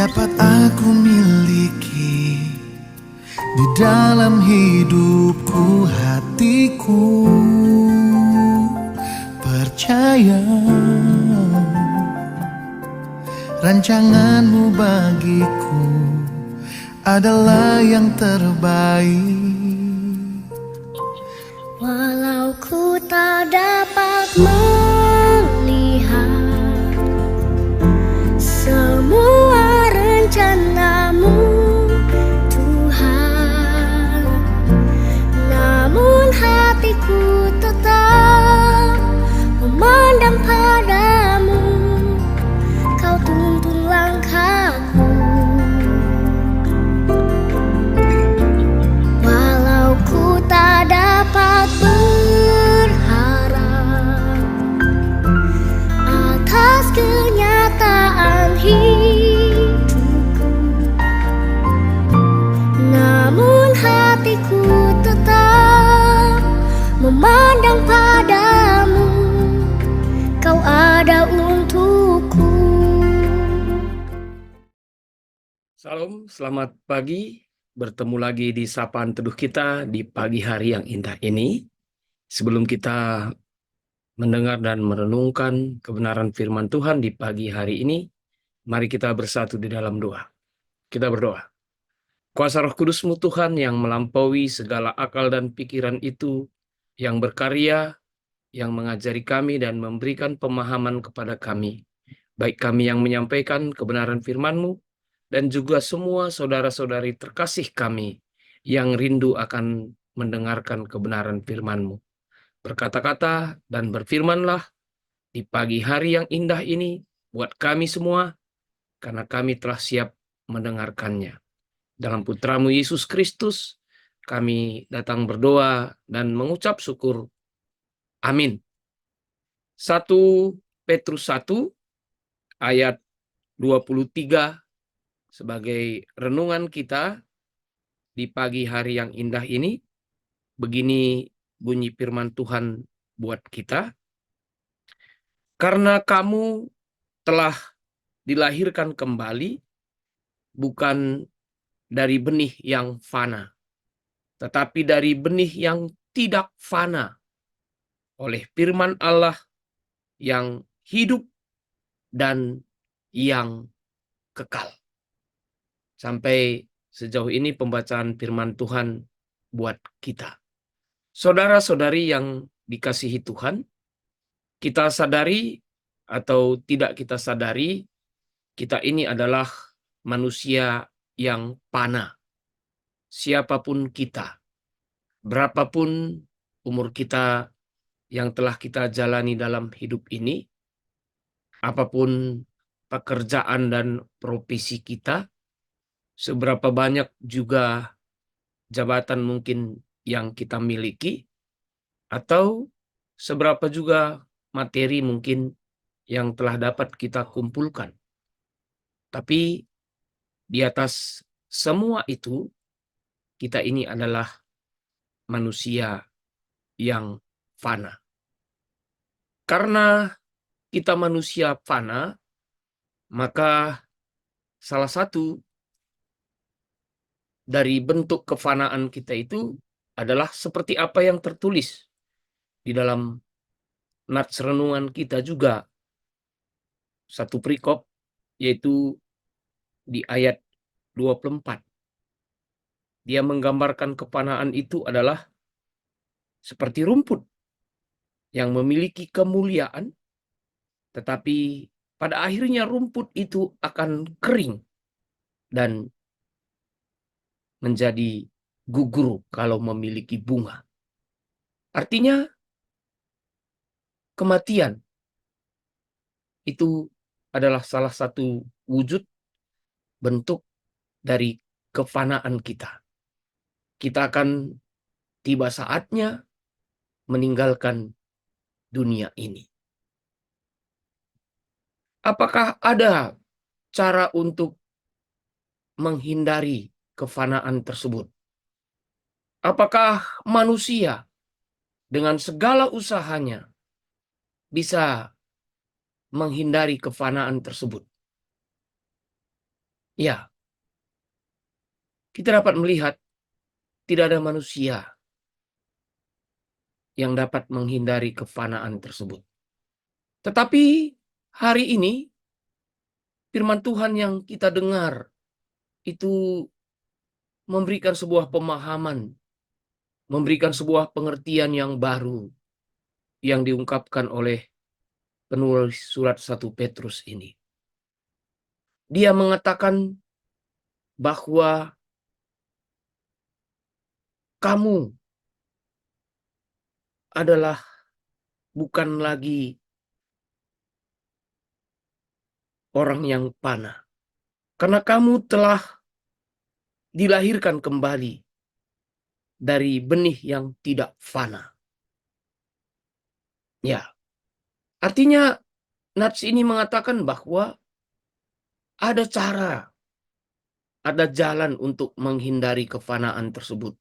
dapat aku miliki di dalam hidupku, hatiku percaya rancanganmu bagiku adalah yang terbaik. Walau ku tak dapat melihat semua rencanamu, Tuhan, namun hatiku tetap memandang padamu. Kau tuntun langkahku. Walau ku tak dapat berharap atas kenyataan hidupku, namun hatiku tetap memandang padamu. Kau ada untukku. Salam, selamat pagi. Bertemu lagi di Sapaan Teduh kita di pagi hari yang indah ini. Sebelum kita mendengar dan merenungkan kebenaran firman Tuhan di pagi hari ini, mari kita bersatu di dalam doa. Kita berdoa. Kuasa Roh Kudus-Mu Tuhan yang melampaui segala akal dan pikiran itu, yang berkarya, yang mengajari kami dan memberikan pemahaman kepada kami. Baik kami yang menyampaikan kebenaran firman-Mu, dan juga semua saudara-saudari terkasih kami yang rindu akan mendengarkan kebenaran firman-Mu. Berkata-kata dan berfirmanlah di pagi hari yang indah ini buat kami semua, karena kami telah siap mendengarkannya. Dalam Putra-Mu Yesus Kristus, kami datang berdoa dan mengucap syukur. Amin. 1 Petrus 1 ayat 23 sebagai renungan kita di pagi hari yang indah ini. Begini bunyi firman Tuhan buat kita. Karena kamu telah dilahirkan kembali, bukan dari benih yang fana, tetapi dari benih yang tidak fana, oleh firman Allah yang hidup dan yang kekal. Sampai sejauh ini pembacaan firman Tuhan buat kita. Saudara-saudari yang dikasihi Tuhan, kita sadari atau tidak kita sadari, kita ini adalah manusia yang fana. Siapapun kita, berapapun umur kita yang telah kita jalani dalam hidup ini, apapun pekerjaan dan profesi kita, seberapa banyak juga jabatan mungkin yang kita miliki, atau seberapa juga materi mungkin yang telah dapat kita kumpulkan. Tapi di atas semua itu, kita ini adalah manusia yang fana. Karena kita manusia fana, maka salah satu dari bentuk kefanaan kita itu adalah seperti apa yang tertulis di dalam nats renungan kita juga. Satu perikop, yaitu di ayat 24. Dia menggambarkan kefanaan itu adalah seperti rumput yang memiliki kemuliaan, tetapi pada akhirnya rumput itu akan kering dan menjadi gugur kalau memiliki bunga. Artinya kematian itu adalah salah satu wujud bentuk dari kefanaan kita. Kita akan tiba saatnya meninggalkan dunia ini. Apakah ada cara untuk menghindari kefanaan tersebut? Apakah manusia dengan segala usahanya bisa menghindari kefanaan tersebut? Ya, kita dapat melihat tidak ada manusia yang dapat menghindari kefanaan tersebut. Tetapi hari ini firman Tuhan yang kita dengar itu memberikan sebuah pemahaman, memberikan sebuah pengertian yang baru yang diungkapkan oleh penulis surat 1 Petrus ini. Dia mengatakan bahwa kamu adalah bukan lagi orang yang panah, karena kamu telah dilahirkan kembali dari benih yang tidak fana. Ya, artinya nats ini mengatakan bahwa ada cara, ada jalan untuk menghindari kefanaan tersebut.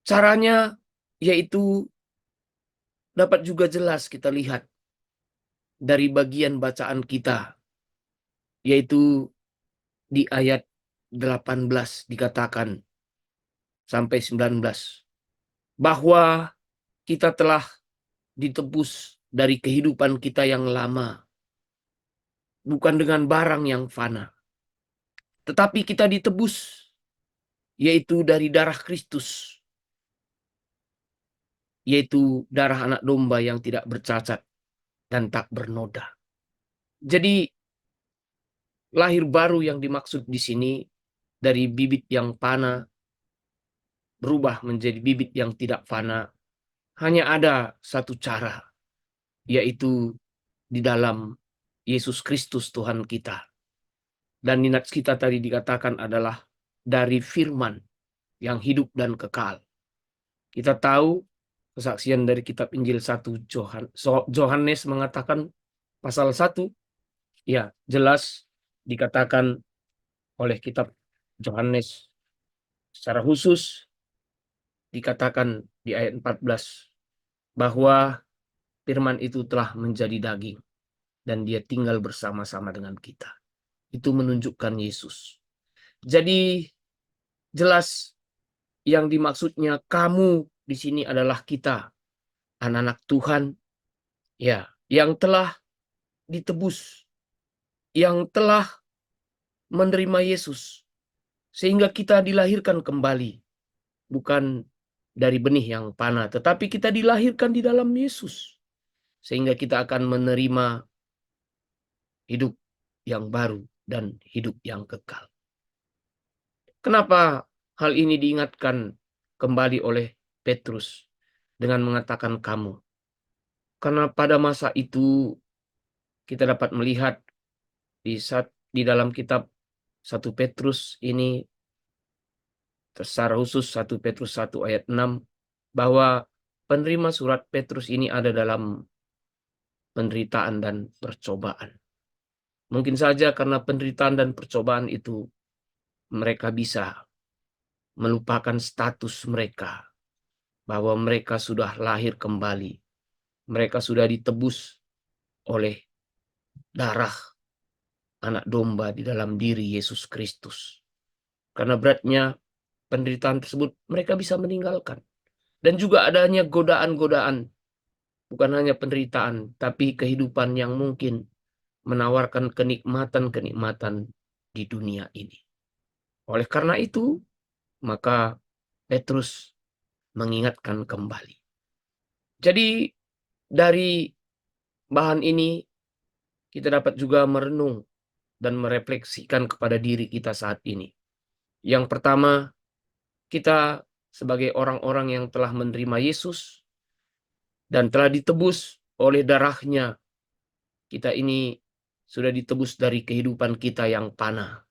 Caranya yaitu dapat juga jelas kita lihat dari bagian bacaan kita, yaitu di ayat 18 dikatakan sampai 19, bahwa kita telah ditebus dari kehidupan kita yang lama, bukan dengan barang yang fana, tetapi kita ditebus yaitu dari darah Kristus, yaitu darah anak domba yang tidak bercacat dan tak bernoda. Jadi lahir baru yang dimaksud di sini dari bibit yang fana berubah menjadi bibit yang tidak fana, hanya ada satu cara, yaitu di dalam Yesus Kristus Tuhan kita. Dan nats kita tadi dikatakan adalah dari firman yang hidup dan kekal. Kita tahu kesaksian dari kitab Injil 1 Yohanes mengatakan pasal 1, ya jelas dikatakan oleh kitab Yohanes secara khusus, dikatakan di ayat 14 bahwa firman itu telah menjadi daging dan dia tinggal bersama-sama dengan kita. Itu menunjukkan Yesus. Jadi jelas yang dimaksudnya kamu di sini adalah kita, anak-anak Tuhan, ya, yang telah ditebus, yang telah menerima Yesus, sehingga kita dilahirkan kembali, bukan dari benih yang panah, tetapi kita dilahirkan di dalam Yesus, sehingga kita akan menerima hidup yang baru dan hidup yang kekal. Kenapa hal ini diingatkan kembali oleh Petrus dengan mengatakan kamu? Karena pada masa itu kita dapat melihat di dalam kitab 1 Petrus ini, secara khusus 1 Petrus 1 ayat 6, bahwa penerima surat Petrus ini ada dalam penderitaan dan percobaan. Mungkin saja karena penderitaan dan percobaan itu mereka bisa melupakan status mereka, bahwa mereka sudah lahir kembali, mereka sudah ditebus oleh darah anak domba di dalam diri Yesus Kristus. Karena beratnya penderitaan tersebut mereka bisa meninggalkan. Dan juga adanya godaan-godaan, bukan hanya penderitaan, tapi kehidupan yang mungkin menawarkan kenikmatan-kenikmatan di dunia ini. Oleh karena itu, maka Petrus mengingatkan kembali. Jadi dari bahan ini kita dapat juga merenung dan merefleksikan kepada diri kita saat ini. Yang pertama, kita sebagai orang-orang yang telah menerima Yesus dan telah ditebus oleh darahnya, kita ini sudah ditebus dari kehidupan kita yang panah.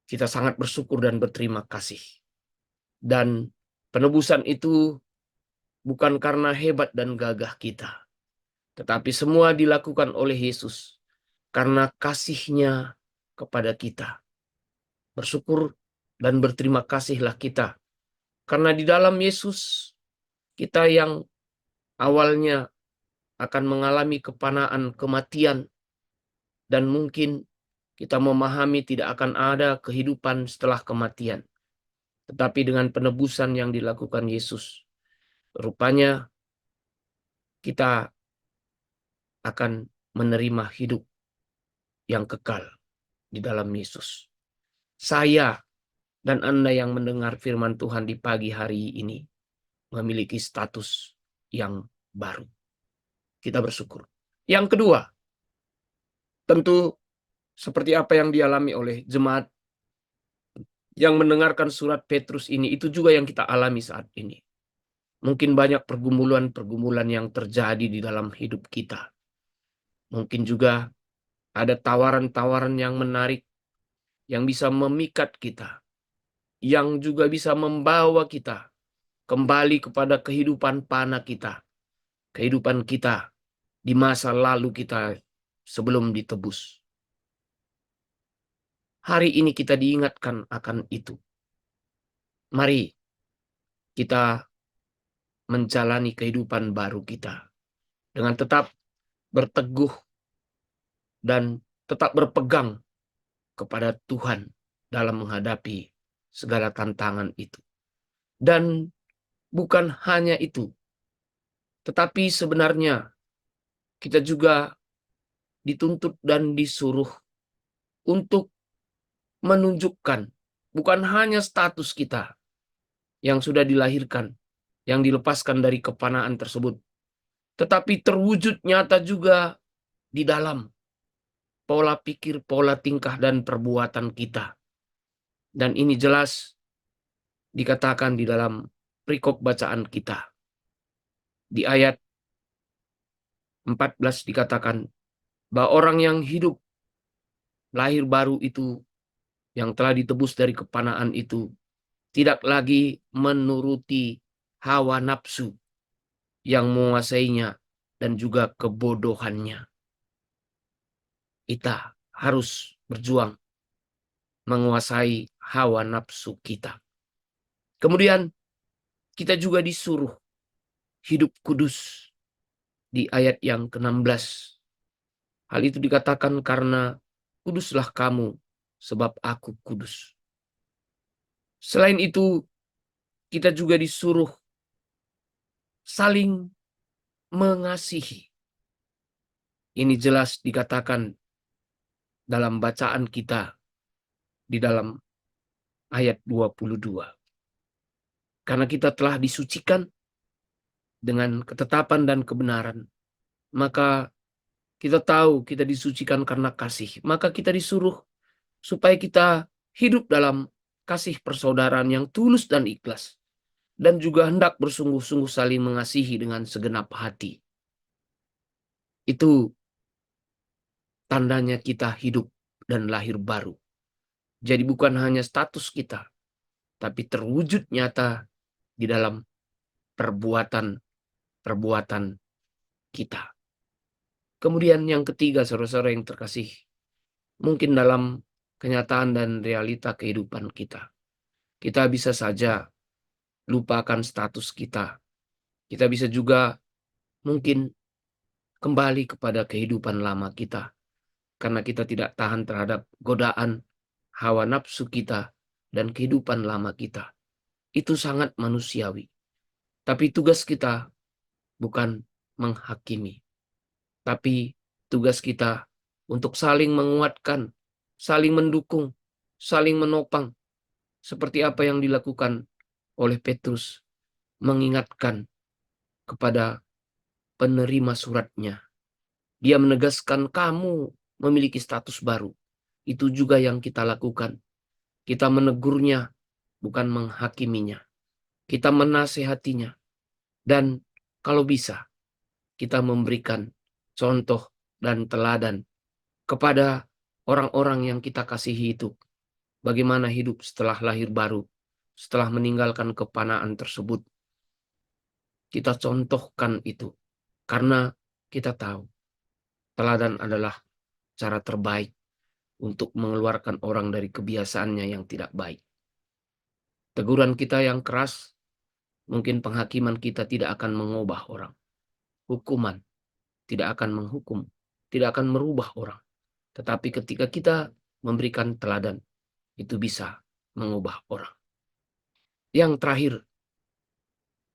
Kita sangat bersyukur dan berterima kasih. Dan penebusan itu bukan karena hebat dan gagah kita, tetapi semua dilakukan oleh Yesus karena kasih-Nya kepada kita. Bersyukur dan berterima kasihlah kita, karena di dalam Yesus kita yang awalnya akan mengalami kepanaan, kematian, dan mungkin kita memahami tidak akan ada kehidupan setelah kematian. Tetapi dengan penebusan yang dilakukan Yesus, rupanya kita akan menerima hidup yang kekal di dalam Yesus. Saya dan Anda yang mendengar firman Tuhan di pagi hari ini memiliki status yang baru. Kita bersyukur. Yang kedua, tentu seperti apa yang dialami oleh jemaat yang mendengarkan surat Petrus ini, itu juga yang kita alami saat ini. Mungkin banyak pergumulan-pergumulan yang terjadi di dalam hidup kita. Mungkin juga ada tawaran-tawaran yang menarik, yang bisa memikat kita, yang juga bisa membawa kita kembali kepada kehidupan panah kita, kehidupan kita di masa lalu kita sebelum ditebus. Hari ini kita diingatkan akan itu. Mari kita menjalani kehidupan baru kita dengan tetap berteguh dan tetap berpegang kepada Tuhan dalam menghadapi segala tantangan itu. Dan bukan hanya itu, tetapi sebenarnya kita juga dituntut dan disuruh untuk menunjukkan bukan hanya status kita yang sudah dilahirkan, yang dilepaskan dari kepanaan tersebut, tetapi terwujud nyata juga di dalam pola pikir, pola tingkah, dan perbuatan kita. Dan ini jelas dikatakan di dalam perikop bacaan kita. Di ayat 14 dikatakan bahwa orang yang hidup lahir baru itu, yang telah ditebus dari kepanaan itu, tidak lagi menuruti hawa nafsu yang menguasainya dan juga kebodohannya. Kita harus berjuang menguasai hawa nafsu kita. Kemudian kita juga disuruh hidup kudus di ayat yang ke-16. Hal itu dikatakan karena kuduslah kamu sebab aku kudus. Selain itu, kita juga disuruh saling mengasihi. Ini jelas dikatakan dalam bacaan kita di dalam ayat 22. Karena kita telah disucikan dengan ketetapan dan kebenaran, maka kita tahu kita disucikan karena kasih. Maka kita disuruh supaya kita hidup dalam kasih persaudaraan yang tulus dan ikhlas. Dan juga hendak bersungguh-sungguh saling mengasihi dengan segenap hati. Itu tandanya kita hidup dan lahir baru. Jadi bukan hanya status kita, tapi terwujud nyata di dalam perbuatan kita. Kemudian yang ketiga, saudara-saudara yang terkasih, mungkin dalam kenyataan dan realita kehidupan kita, kita bisa saja lupakan status kita. Kita bisa juga mungkin kembali kepada kehidupan lama kita, karena kita tidak tahan terhadap godaan hawa nafsu kita dan kehidupan lama kita. Itu sangat manusiawi. Tapi tugas kita bukan menghakimi, tapi tugas kita untuk saling menguatkan, saling mendukung, saling menopang, seperti apa yang dilakukan oleh Petrus, mengingatkan kepada penerima suratnya. Dia menegaskan kamu memiliki status baru. Itu juga yang kita lakukan. Kita menegurnya, bukan menghakiminya. Kita menasehatinya. Dan kalau bisa, kita memberikan contoh dan teladan kepada orang-orang yang kita kasihi itu. Bagaimana hidup setelah lahir baru, setelah meninggalkan kepanaan tersebut. Kita contohkan itu. Karena kita tahu teladan adalah cara terbaik untuk mengeluarkan orang dari kebiasaannya yang tidak baik. Teguran kita yang keras, mungkin penghakiman kita tidak akan mengubah orang. Hukuman tidak akan menghukum, tidak akan merubah orang. Tetapi ketika kita memberikan teladan, itu bisa mengubah orang. Yang terakhir,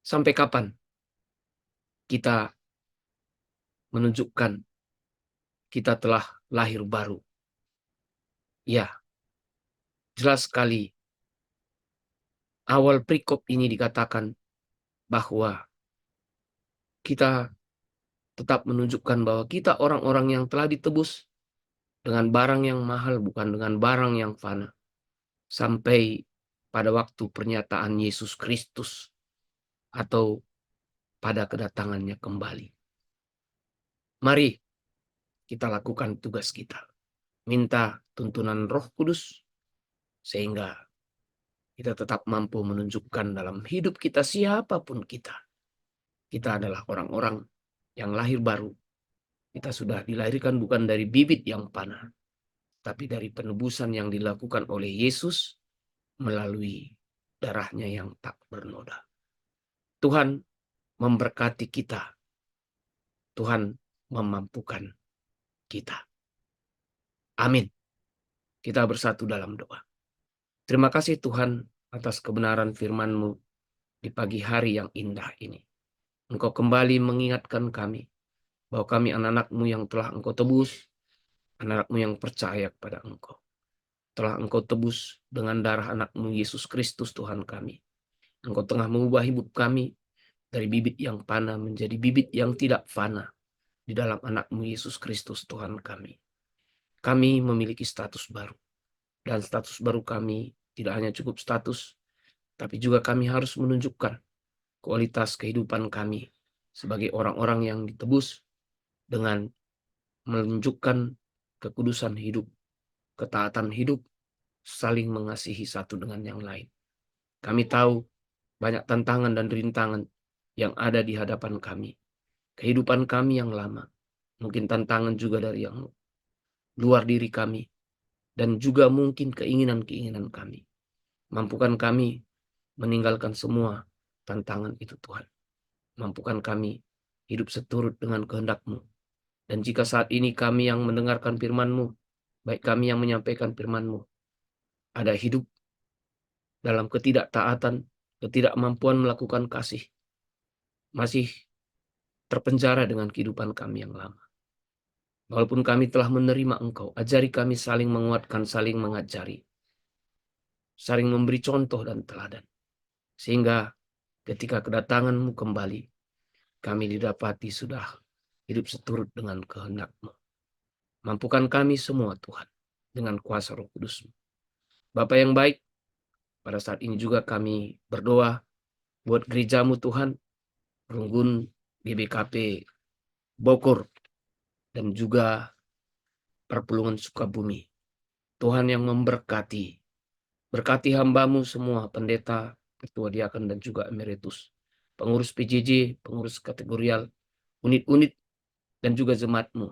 sampai kapan kita menunjukkan kita telah lahir baru? Ya, jelas sekali awal perikop ini dikatakan bahwa kita tetap menunjukkan bahwa kita orang-orang yang telah ditebus dengan barang yang mahal, bukan dengan barang yang fana. Sampai pada waktu pernyataan Yesus Kristus atau pada kedatangannya kembali. Mari kita lakukan tugas kita. Minta tuntunan Roh Kudus sehingga kita tetap mampu menunjukkan dalam hidup kita siapapun kita. Kita adalah orang-orang yang lahir baru. Kita sudah dilahirkan bukan dari bibit yang panah, tapi dari penebusan yang dilakukan oleh Yesus melalui darahnya yang tak bernoda. Tuhan memberkati kita. Tuhan memampukan kita. Amin. Kita bersatu dalam doa. Terima kasih Tuhan atas kebenaran firman-Mu di pagi hari yang indah ini. Engkau kembali mengingatkan kami bahwa kami anak-anak-Mu yang telah Engkau tebus, anak-anak-Mu yang percaya kepada Engkau. Telah Engkau tebus dengan darah anak-Mu Yesus Kristus Tuhan kami. Engkau tengah mengubah hidup kami dari bibit yang fana menjadi bibit yang tidak fana di dalam anak-Mu Yesus Kristus Tuhan kami. Kami memiliki status baru. Dan status baru kami tidak hanya cukup status, tapi juga kami harus menunjukkan kualitas kehidupan kami sebagai orang-orang yang ditebus dengan menunjukkan kekudusan hidup, ketaatan hidup, saling mengasihi satu dengan yang lain. Kami tahu banyak tantangan dan rintangan yang ada di hadapan kami. Kehidupan kami yang lama, mungkin tantangan juga dari yang luar diri kami, dan juga mungkin keinginan-keinginan kami. Mampukan kami meninggalkan semua tantangan itu Tuhan. Mampukan kami hidup seturut dengan kehendak-Mu. Dan jika saat ini kami yang mendengarkan firman-Mu, baik kami yang menyampaikan firman-Mu, ada hidup dalam ketidaktaatan, ketidakmampuan melakukan kasih, masih terpenjara dengan kehidupan kami yang lama. Walaupun kami telah menerima Engkau, ajari kami saling menguatkan, saling mengajari, saling memberi contoh dan teladan. Sehingga ketika kedatangan-Mu kembali, kami didapati sudah hidup seturut dengan kehendak-Mu. Mampukan kami semua Tuhan, dengan kuasa Roh Kudus-Mu. Bapa yang baik, pada saat ini juga kami berdoa buat gereja-Mu Tuhan, Runggun GBKP Bogor, dan juga Perpulungan Sukabumi. Tuhan yang memberkati. Berkati hamba-Mu semua, pendeta, ketua diakan, dan juga emeritus. Pengurus PJJ, pengurus kategorial, unit-unit, dan juga jemaat-Mu.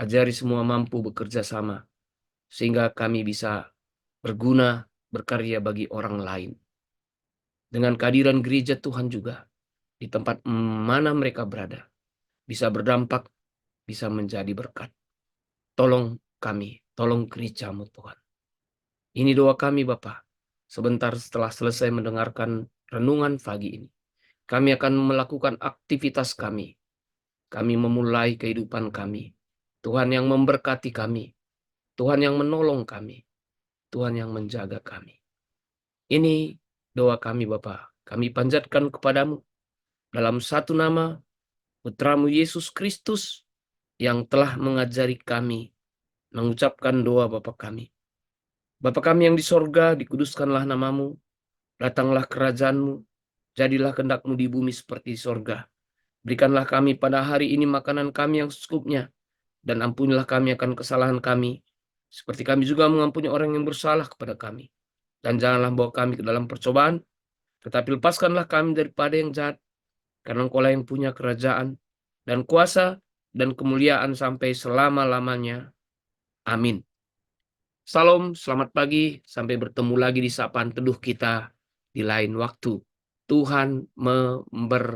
Ajari semua mampu bekerja sama, sehingga kami bisa berguna, berkarya bagi orang lain. Dengan kehadiran gereja Tuhan juga, di tempat mana mereka berada, bisa berdampak, bisa menjadi berkat. Tolong kami, tolong gereja-Mu Tuhan. Ini doa kami Bapa. Sebentar setelah selesai mendengarkan renungan pagi ini, kami akan melakukan aktivitas kami. Kami memulai kehidupan kami. Tuhan yang memberkati kami. Tuhan yang menolong kami. Tuhan yang menjaga kami. Ini doa kami Bapa. Kami panjatkan kepadamu dalam satu nama Putra-Mu Yesus Kristus yang telah mengajari kami mengucapkan doa Bapa kami. Bapa kami yang di sorga, dikuduskanlah namamu, datanglah kerajaan-Mu, jadilah kehendak-Mu di bumi seperti di sorga. Berikanlah kami pada hari ini makanan kami yang secukupnya, dan ampunilah kami akan kesalahan kami, seperti kami juga mengampuni orang yang bersalah kepada kami. Dan janganlah bawa kami ke dalam percobaan, tetapi lepaskanlah kami daripada yang jahat, karena Engkau-lah yang punya kerajaan, dan kuasa, dan kemuliaan sampai selama-lamanya. Amin. Salam, selamat pagi, sampai bertemu lagi di sapaan teduh kita di lain waktu. Tuhan memberkati.